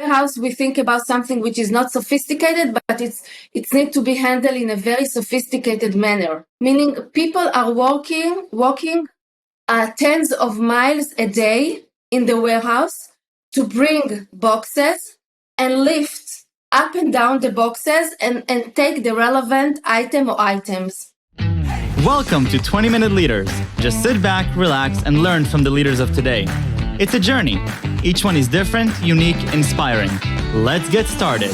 warehouse, we think about something which is not sophisticated, but it's need to be handled in a very sophisticated manner. Meaning people are walking tens of miles a day in the warehouse to bring boxes and lift up and down the boxes and take the relevant item or items. Welcome to 20-Minute Leaders. Just sit back, relax, and learn from the leaders of today. It's a journey. Each one is different, unique, inspiring. Let's get started.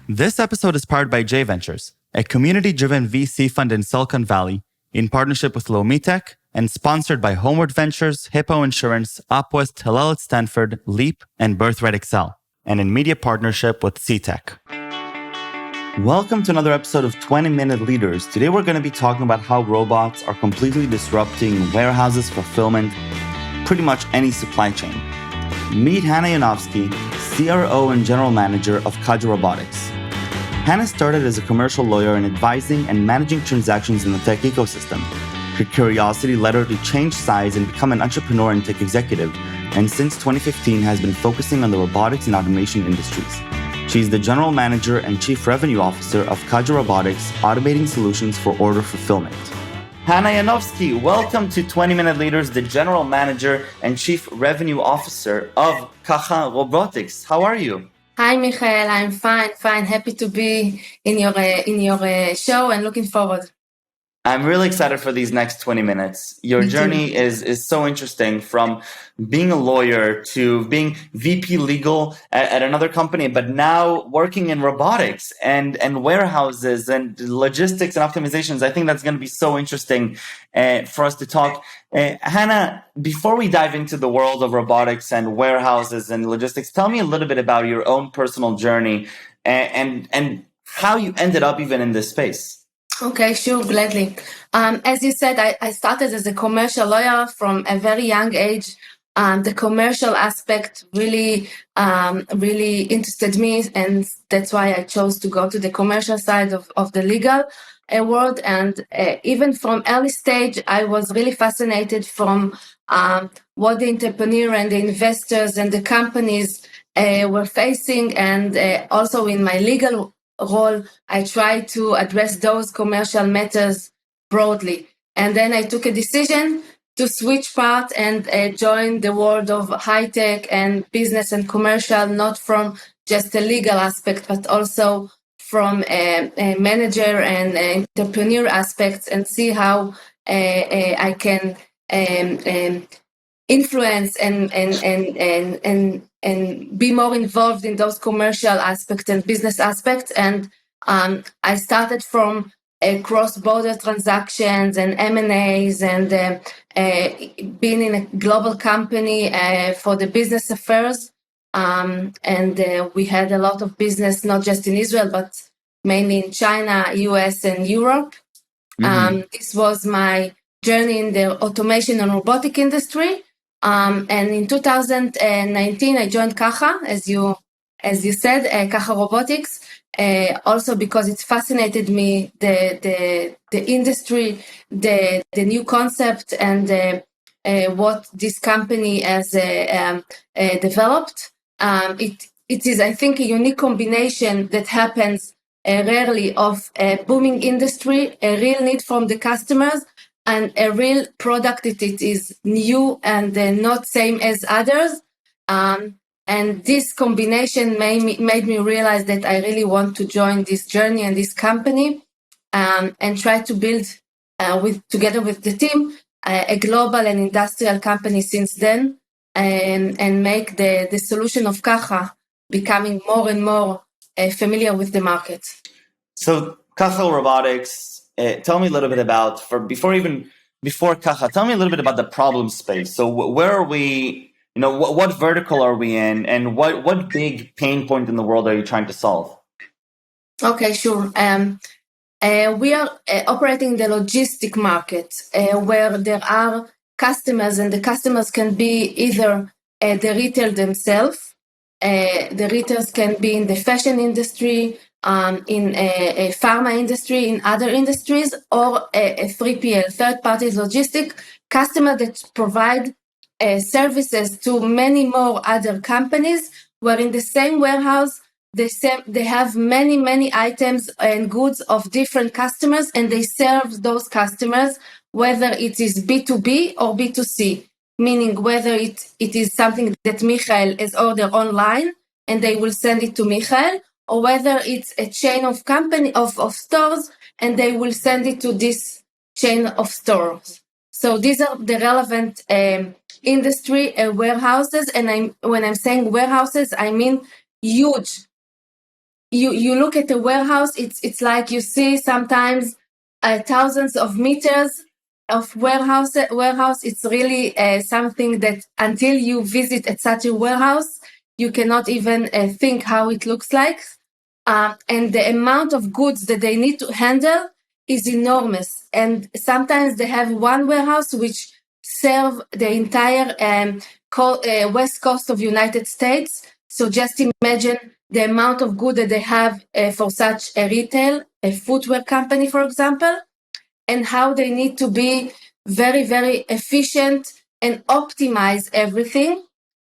This episode is powered by J Ventures, a community-driven VC fund in Silicon Valley, in partnership with Lomitech, and sponsored by Homeward Ventures, Hippo Insurance, Upwest, Hillel at Stanford, Leap, and Birthright Excel, and in media partnership with CTech. Welcome to another episode of 20-Minute Leaders. Today we're going to be talking about how robots are completely disrupting warehouses, fulfillment, pretty much any supply chain. Meet Hanna Yanovsky, CRO and General Manager of Caja Robotics. Hanna started as a commercial lawyer in advising and managing transactions in the tech ecosystem. Her curiosity led her to change sides and become an entrepreneur and tech executive, and since 2015 has been focusing on the robotics and automation industries. She's the General Manager and Chief Revenue Officer of Caja Robotics, automating solutions for order fulfillment. Hanna Yanovsky, welcome to 20-Minute Leaders, the General Manager and Chief Revenue Officer of Caja Robotics. How are you? Hi, Michael. I'm fine. Happy to be in your show and looking forward. I'm really excited for these next 20 minutes. Your journey is so interesting, from being a lawyer to being VP legal at another company, but now working in robotics and warehouses and logistics and optimizations. I think that's going to be so interesting for us to talk. Hanna, before we dive into the world of robotics and warehouses and logistics, tell me a little bit about your own personal journey and how you ended up even in this space. Okay, sure, gladly. As you said, I started as a commercial lawyer from a very young age. The commercial aspect really interested me, and that's why I chose to go to the commercial side of the legal world. And even from early stage, I was really fascinated from what the entrepreneur and the investors and the companies were facing, and also in my legal role, I tried to address those commercial matters broadly. And then I took a decision to switch part and join the world of high tech and business and commercial, not from just a legal aspect, but also from a manager and entrepreneur aspects, and see how I can influence and be more involved in those commercial aspects and business aspects. And I started from cross-border transactions and M&As and being in a global company for the business affairs. And we had a lot of business, not just in Israel, but mainly in China, US, and Europe. This was my journey in the automation and robotic industry. And in 2019, I joined Caja, as you said, Caja Robotics, also because it fascinated me, the industry, the new concept, and what this company has developed. It is, I think, a unique combination that happens rarely of a booming industry, a real need from the customers, and a real product that it is new and not same as others. And this combination made me realize that I really want to join this journey and this company, and try to build together with the team a global and industrial company since then, and make the solution of Caja becoming more and more familiar with the market. So Caja Robotics, tell me a little bit about, before Caja, tell me a little bit about the problem space. So where are we, what vertical are we in, and what big pain point in the world are you trying to solve? Okay, sure. We are operating the logistic market, where there are customers, and the customers can be either the retail themselves. The retailers can be in the fashion industry, in a pharma industry, in other industries, or a 3PL, third-party logistic customer that provide services to many more other companies, where in the same warehouse, they have many items and goods of different customers, and they serve those customers, whether it is B2B or B2C, meaning whether it is something that Michael has ordered online and they will send it to Michael, or whether it's a chain of company of stores and they will send it to this chain of stores. So these are the relevant industry warehouses, and when I'm saying warehouses, I mean huge. You look at a warehouse, it's like you see sometimes thousands of meters of warehouse. It's really something that until you visit at such a warehouse, you cannot even think how it looks like. And the amount of goods that they need to handle is enormous. And sometimes they have one warehouse which serve the entire west coast of United States. So just imagine the amount of good that they have for such a retail, a footwear company, for example, and how they need to be very efficient and optimize everything.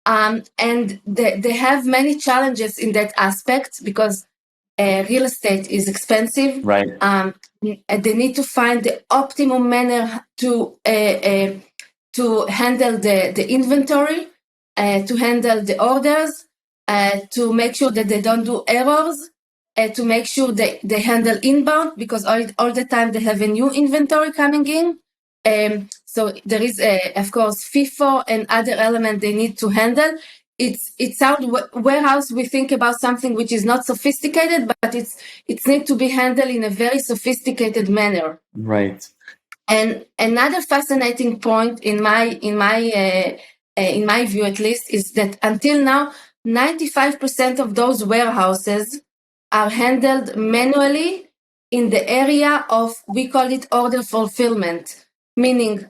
And they have many challenges in that aspect because real estate is expensive. Right. They need to find the optimum manner to handle the inventory, to handle the orders, to make sure that they don't do errors, to make sure they handle inbound, because all the time they have a new inventory coming in. So there is, of course, FIFO and other elements they need to handle. It's our warehouse. We think about something which is not sophisticated, but it needs to be handled in a very sophisticated manner. Right. And another fascinating point in my view, at least, is that until now, 95% of those warehouses are handled manually in the area of, we call it order fulfillment, meaning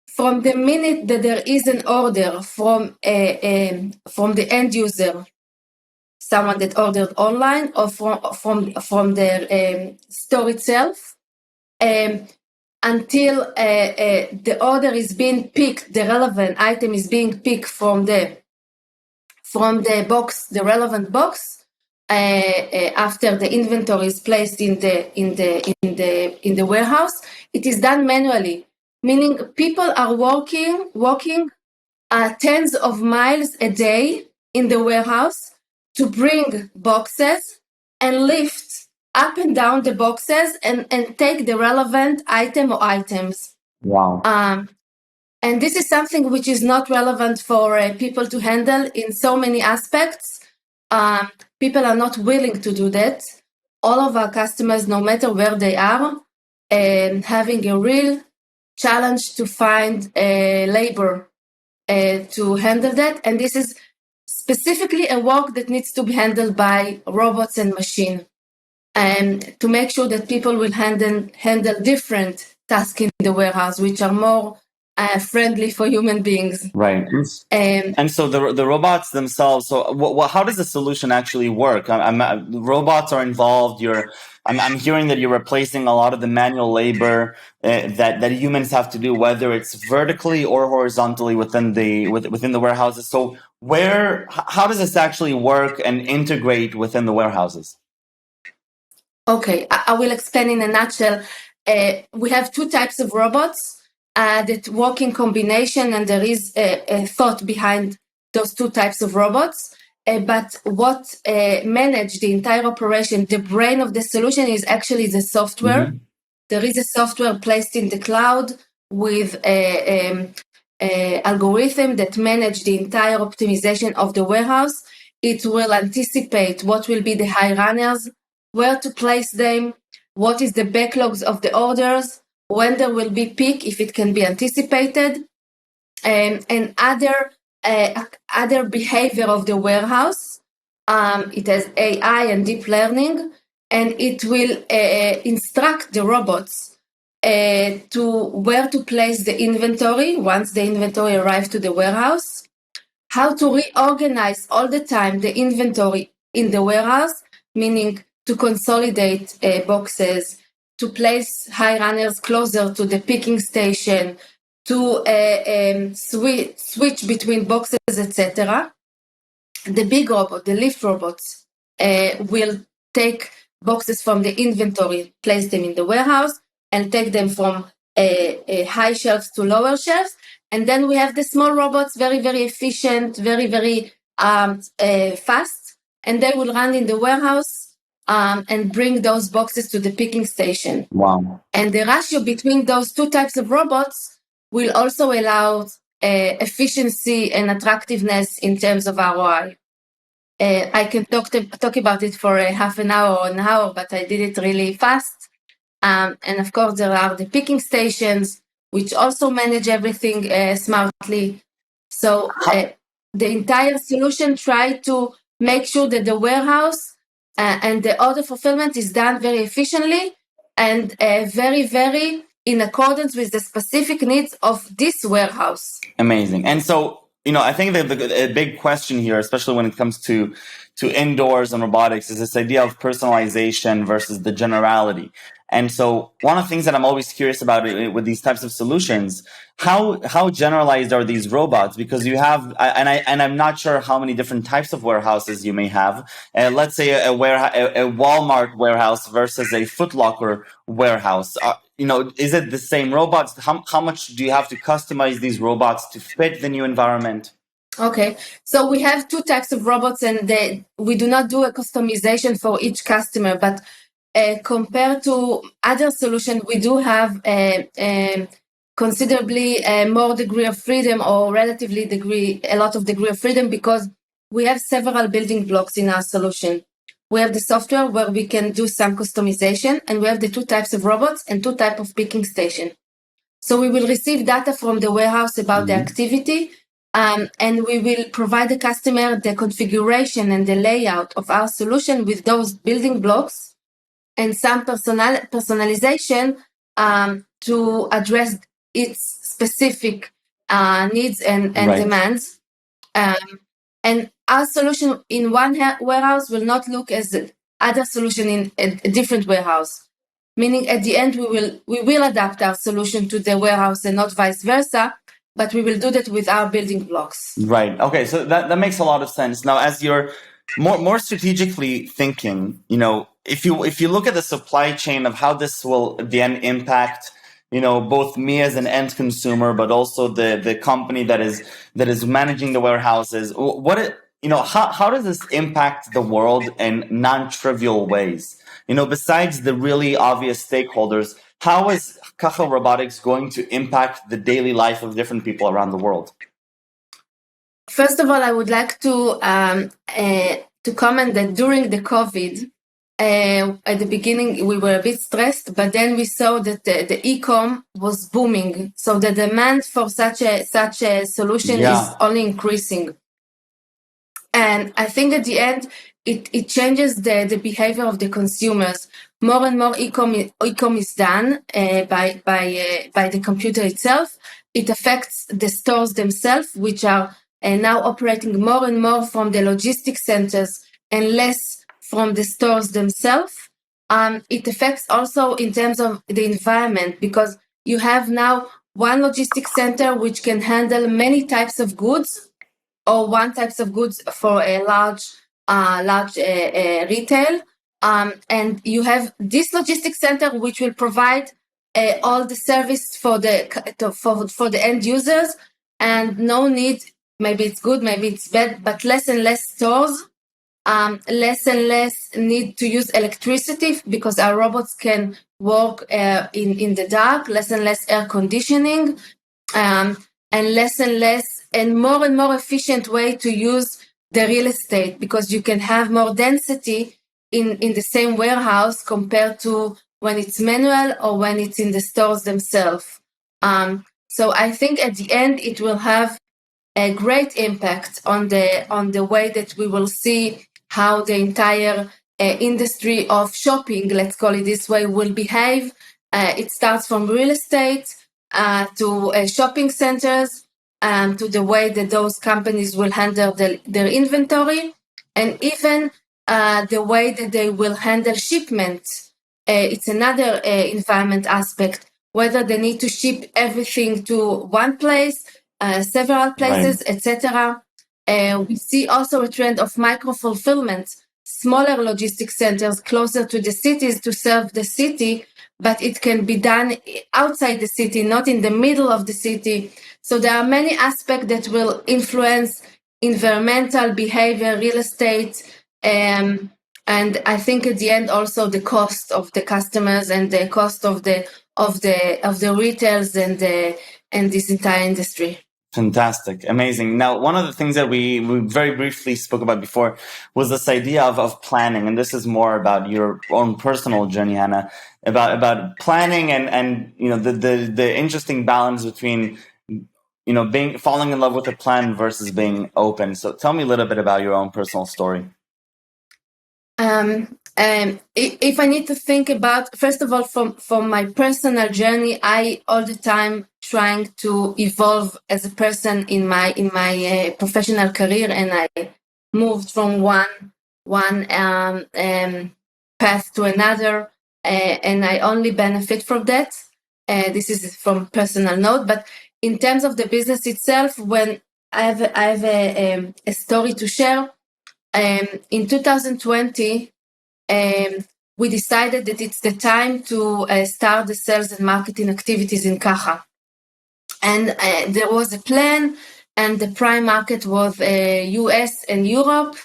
from the minute that there is an order from the end user, someone that ordered online or from their store itself, until the order is being picked, the relevant item is being picked from the box, the relevant box, after the inventory is placed in the warehouse, it is done manually. Meaning people are walking tens of miles a day in the warehouse to bring boxes and lift up and down the boxes and take the relevant item or items. Wow. And this is something which is not relevant for people to handle in so many aspects. People are not willing to do that. All of our customers, no matter where they are, having a real challenge to find labor to handle that. And this is specifically a work that needs to be handled by robots and machine, and to make sure that people will handle different tasks in the warehouse, which are more friendly for human beings. Right. And so the robots themselves, so how does the solution actually work? Robots are involved. I'm hearing that you're replacing a lot of the manual labor that humans have to do, whether it's vertically or horizontally within the warehouses. So how does this actually work and integrate within the warehouses? Okay, I will explain in a nutshell. We have two types of robots that work in combination, and there is a thought behind those two types of robots. But what manage the entire operation, the brain of the solution, is actually the software. Mm-hmm. There is a software placed in the cloud with an algorithm that manage the entire optimization of the warehouse. It will anticipate what will be the high runners, where to place them, what is the backlogs of the orders, when there will be peak, if it can be anticipated, and other behavior of the warehouse. It has AI and deep learning, and it will instruct the robots to where to place the inventory once the inventory arrives to the warehouse, how to reorganize all the time the inventory in the warehouse, meaning to consolidate boxes, to place high runners closer to the picking station, to switch between boxes, etc. The big robot, the lift robots, will take boxes from the inventory, place them in the warehouse, and take them from high shelves to lower shelves. And then we have the small robots, very, very efficient, very, very fast, and they will run in the warehouse and bring those boxes to the picking station. Wow. And the ratio between those two types of robots will also allow efficiency and attractiveness in terms of ROI. I can talk about it for half an hour or an hour, but I did it really fast. And of course, there are the picking stations, which also manage everything smartly. So the entire solution tries to make sure that the warehouse and the order fulfillment is done very efficiently and very, very in accordance with the specific needs of this warehouse. Amazing. And so, I think that a big question here, especially when it comes to indoors and robotics, is this idea of personalization versus the generality. And so one of the things that I'm always curious about with these types of solutions, how generalized are these robots? Because you have, and I'm not sure how many different types of warehouses you may have. Let's say a Walmart warehouse versus a Foot Locker warehouse. Is it the same robots? How much do you have to customize these robots to fit the new environment? Okay, so we have two types of robots, and we do not do a customization for each customer, but compared to other solutions, we do have considerably more degree of freedom, or relatively a lot of degree of freedom, because we have several building blocks in our solution. We have the software where we can do some customization, and we have the two types of robots and two types of picking station. So we will receive data from the warehouse about the activity, and we will provide the customer the configuration and the layout of our solution with those building blocks and some personalization to address its specific needs and demands. And our solution in one warehouse will not look as the other solution in a different warehouse. Meaning at the end, we will adapt our solution to the warehouse and not vice versa, but we will do that with our building blocks. Right. Okay. So that makes a lot of sense. Now, as you're more strategically thinking, if you look at the supply chain of how this will then impact, both me as an end consumer, but also the company that is managing the warehouses, how does this impact the world in non-trivial ways? Besides the really obvious stakeholders, how is Caja Robotics going to impact the daily life of different people around the world? First of all, I would like to comment that during the COVID, at the beginning, we were a bit stressed, but then we saw that the e-com was booming. So the demand for such a solution is only increasing. And I think at the end, it changes the behavior of the consumers. More and more e-com is done by the computer itself. It affects the stores themselves, which are now operating more and more from the logistics centers and less from the stores themselves. It affects also in terms of the environment, because you have now one logistics center which can handle many types of goods, or one types of goods for a large retail. And you have this logistics center which will provide all the service for the end users, and no need, maybe it's good, maybe it's bad, but less and less stores, less and less need to use electricity because our robots can work in the dark, less and less air conditioning, and less and less and more efficient way to use the real estate, because you can have more density in the same warehouse compared to when it's manual or when it's in the stores themselves. So I think at the end it will have a great impact on the way that we will see how the entire industry of shopping, let's call it this way, will behave. It starts from real estate to shopping centers, to the way that those companies will handle their inventory, and even the way that they will handle shipment. It's another environment aspect. whether they need to ship everything to one place, several places, etc. We see also a trend of micro-fulfillment, smaller logistics centers closer to the cities to serve the city, but it can be done outside the city, not in the middle of the city. So there are many aspects that will influence environmental behavior, real estate, and I think at the end also the cost of the customers and the cost of the retails and this entire industry. Fantastic. Amazing. Now, one of the things that we very briefly spoke about before was this idea of planning. And this is more about your own personal journey, Hanna, about planning and the interesting balance between, falling in love with a plan versus being open. So tell me a little bit about your own personal story. If I need to think about, first of all, from my personal journey, I all the time trying to evolve as a person in my professional career, and I moved from one path to another, and I only benefit from that. This is from personal note, but in terms of the business itself, when I have a story to share. In 2020, we decided that it's the time to start the sales and marketing activities in Caja. And there was a plan, and the prime market was US and Europe.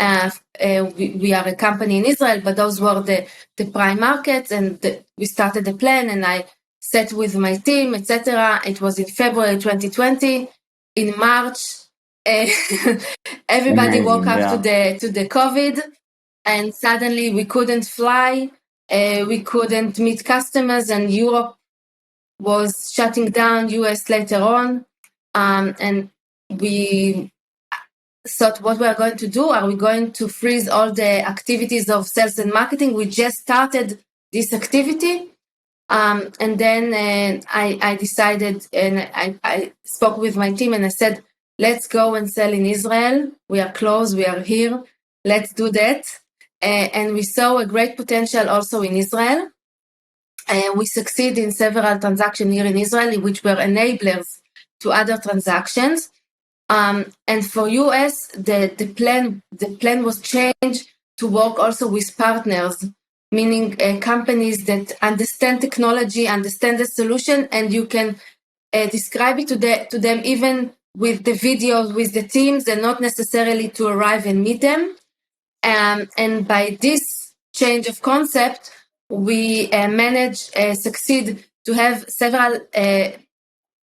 We are a company in Israel, but those were the prime markets, and we started the plan, and I sat with my team, etc. It was in February 2020. In March, everybody woke up to the COVID, and suddenly we couldn't fly, we couldn't meet customers, and Europe was shutting down, US later on, and we thought, what we are going to do? Are we going to freeze all the activities of sales and marketing? We just started this activity. And then I decided, and I spoke with my team, and I said, let's go and sell in Israel. We are close, we are here. Let's do that. And we saw a great potential also in Israel. We succeed in several transactions here in Israel, which were enablers to other transactions. And for US, the plan was changed to work also with partners, meaning companies that understand technology, understand the solution, and you can describe it to them even with the videos, with the teams, and not necessarily to arrive and meet them. And by this change of concept, we succeed to have several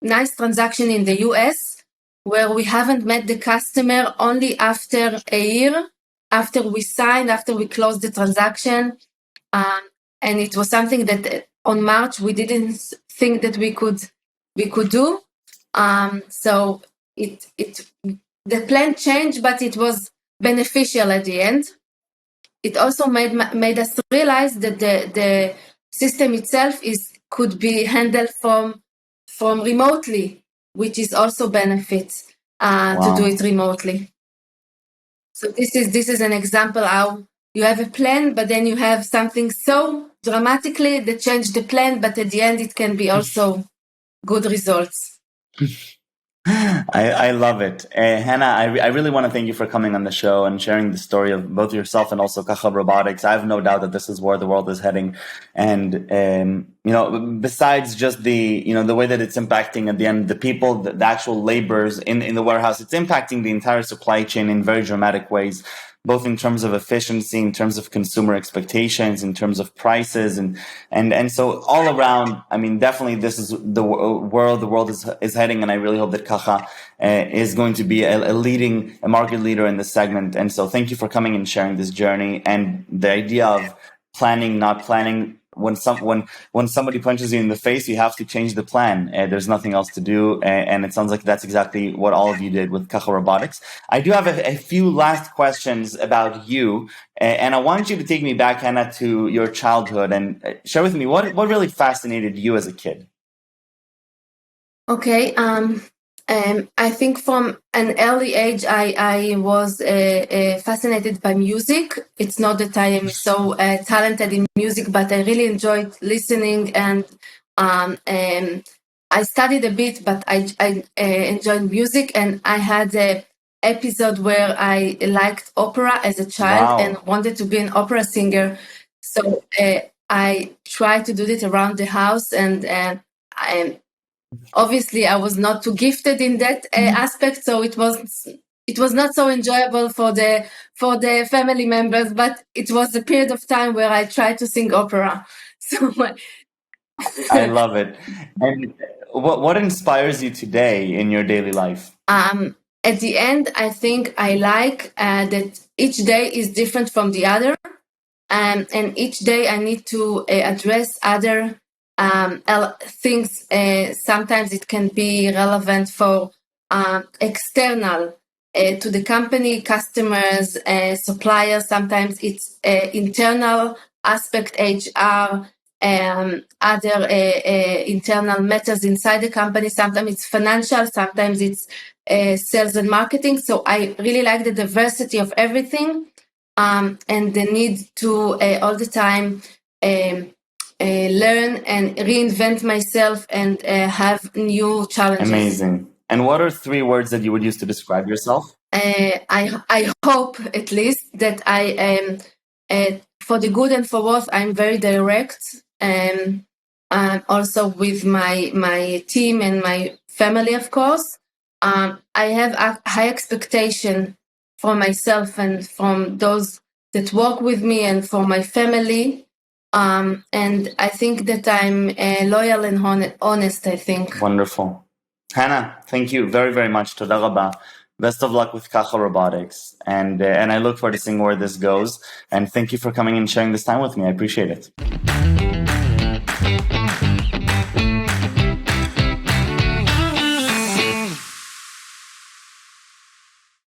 nice transactions in the US, where we haven't met the customer only after a year, after we signed, after we closed the transaction. And it was something that on March we didn't think that we could do. So the plan changed, but it was beneficial at the end. It also made us realize that the system itself could be handled from remotely, which is also benefits to do it remotely. So this is an example how you have a plan, but then you have something so dramatically that changed the plan, but at the end it can be also good results. I love it. Hanna, I really want to thank you for coming on the show and sharing the story of both yourself and also Caja Robotics. I have no doubt that this is where the world is heading. And, besides just the way that it's impacting at the end, the people, the actual laborers in the warehouse, it's impacting the entire supply chain in very dramatic ways, both in terms of efficiency, in terms of consumer expectations, in terms of prices, and so all around. I mean, definitely this is the world is heading, and I really hope that Caja is going to be a market leader in this segment. And so thank you for coming and sharing this journey and the idea of planning, not planning. When somebody punches you in the face, you have to change the plan. There's nothing else to do, and it sounds like that's exactly what all of you did with Caja Robotics. I do have a few last questions about you, and I want you to take me back, Hanna, to your childhood and share with me what really fascinated you as a kid. Okay. I think from an early age, I was fascinated by music. It's not that I am so talented in music, but I really enjoyed listening and And I studied a bit, but I enjoyed music, and I had an episode where I liked opera as a child and wanted to be an opera singer. So I tried to do it around the house, and obviously I was not too gifted in that aspect, so it was not so enjoyable for the family members, but it was a period of time where I tried to sing opera. So I love it. And what inspires you today in your daily life? At the end, I think I like that each day is different from the other, and each day I need to address other things. Sometimes it can be relevant for external to the company, customers, suppliers. Sometimes it's internal aspect, HR, other internal matters inside the company. Sometimes it's financial, sometimes it's sales and marketing. So I really like the diversity of everything, and the need to all the time learn and reinvent myself and have new challenges. Amazing. And what are 3 words that you would use to describe yourself? I hope at least that I am, for the good and for worse, I'm very direct. Also with my team and my family, of course. I have a high expectation for myself and from those that work with me and for my family. And I think that I'm loyal and honest, I think. Wonderful. Hanna, thank you very, very much. Toda rabba. Best of luck with Caja Robotics. And I look forward to seeing where this goes. And thank you for coming and sharing this time with me. I appreciate it.